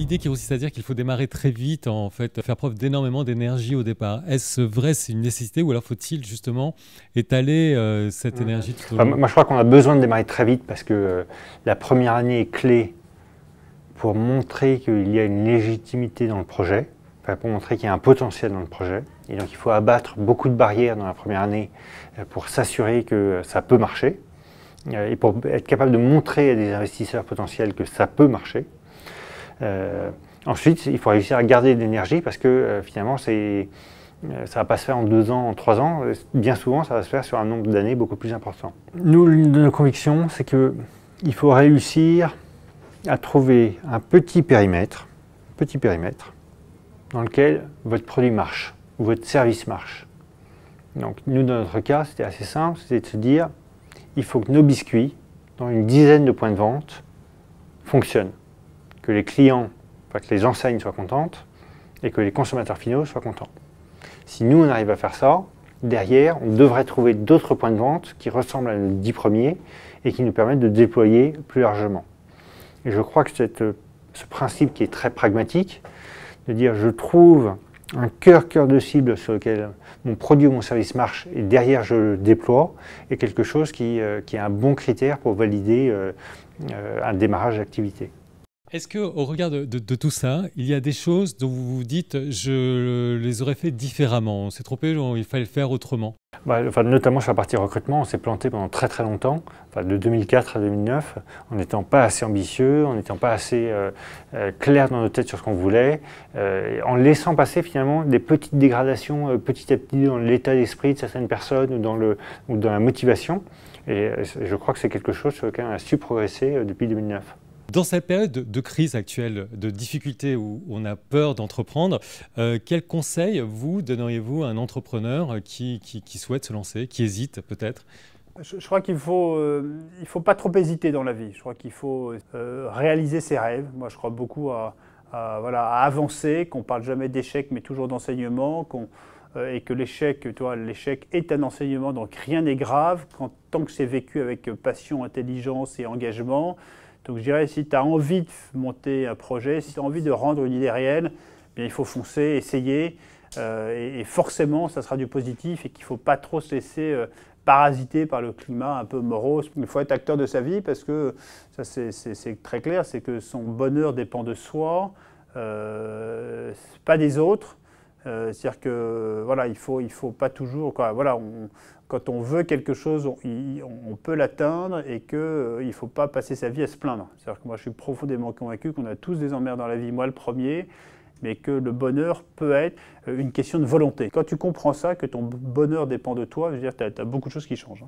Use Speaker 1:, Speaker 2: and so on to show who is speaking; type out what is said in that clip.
Speaker 1: l'idée qui consiste à dire qu'il faut démarrer très vite, en fait, faire preuve d'énormément d'énergie au départ. Est-ce vrai, c'est une nécessité ou alors faut-il justement étaler cette énergie tout au long?
Speaker 2: Moi, je crois qu'on a besoin de démarrer très vite parce que la première année est clé pour montrer qu'il y a une légitimité dans le projet, enfin, pour montrer qu'il y a un potentiel dans le projet. Et donc, il faut abattre beaucoup de barrières dans la première année pour s'assurer que ça peut marcher et pour être capable de montrer à des investisseurs potentiels que ça peut marcher. Ensuite, il faut réussir à garder de l'énergie parce que finalement, ça ne va pas se faire en 2 ans, en 3 ans. Bien souvent, ça va se faire sur un nombre d'années beaucoup plus important. Nous, l'une de nos convictions, c'est qu'il faut réussir à trouver un petit périmètre dans lequel votre produit marche, ou votre service marche. Donc nous, dans notre cas, c'était assez simple, c'était de se dire, il faut que nos biscuits, dans une dizaine de points de vente, fonctionnent. Que les clients, enfin, que les enseignes soient contentes, et que les consommateurs finaux soient contents. Si nous, on arrive à faire ça, derrière, on devrait trouver d'autres points de vente qui ressemblent à nos 10 premiers, et qui nous permettent de déployer plus largement. Et je crois que ce principe qui est très pragmatique, de dire je trouve un cœur de cible sur lequel mon produit ou mon service marche et derrière je le déploie, est quelque chose qui est un bon critère pour valider un démarrage d'activité.
Speaker 1: Est-ce qu'au regard de tout ça, il y a des choses dont vous vous dites je les aurais fait différemment, on s'est trompé, il fallait le faire autrement?
Speaker 2: Notamment sur la partie recrutement, on s'est planté pendant très très longtemps, de 2004 à 2009, en n'étant pas assez ambitieux, en n'étant pas assez clair dans nos têtes sur ce qu'on voulait, en laissant passer finalement des petites dégradations petit à petit dans l'état d'esprit de certaines personnes ou dans la motivation. Et je crois que c'est quelque chose sur lequel on a su progresser depuis 2009.
Speaker 1: Dans cette période de crise actuelle, de difficulté où on a peur d'entreprendre, quels conseils vous donneriez-vous à un entrepreneur qui souhaite se lancer, qui hésite peut-être?
Speaker 3: Je crois qu'il il faut pas trop hésiter dans la vie. Je crois qu'il faut réaliser ses rêves. Moi, je crois beaucoup voilà, à avancer, qu'on ne parle jamais d'échec, mais toujours d'enseignement, et que l'échec est un enseignement, donc rien n'est grave, tant que c'est vécu avec passion, intelligence et engagement. Donc je dirais, si tu as envie de monter un projet, si tu as envie de rendre une idée réelle, bien, il faut foncer, essayer, et forcément, ça sera du positif et qu'il ne faut pas trop se laisser parasiter par le climat un peu morose. Il faut être acteur de sa vie parce que, ça c'est très clair, c'est que son bonheur dépend de soi, pas des autres. C'est-à-dire que voilà, il faut pas toujours, voilà, quand on veut quelque chose, on peut l'atteindre et qu'il ne faut pas passer sa vie à se plaindre. C'est-à-dire que moi, je suis profondément convaincu qu'on a tous des emmerdes dans la vie, moi le premier, mais que le bonheur peut être une question de volonté. Quand tu comprends ça, que ton bonheur dépend de toi, je veux dire, tu as beaucoup de choses qui changent.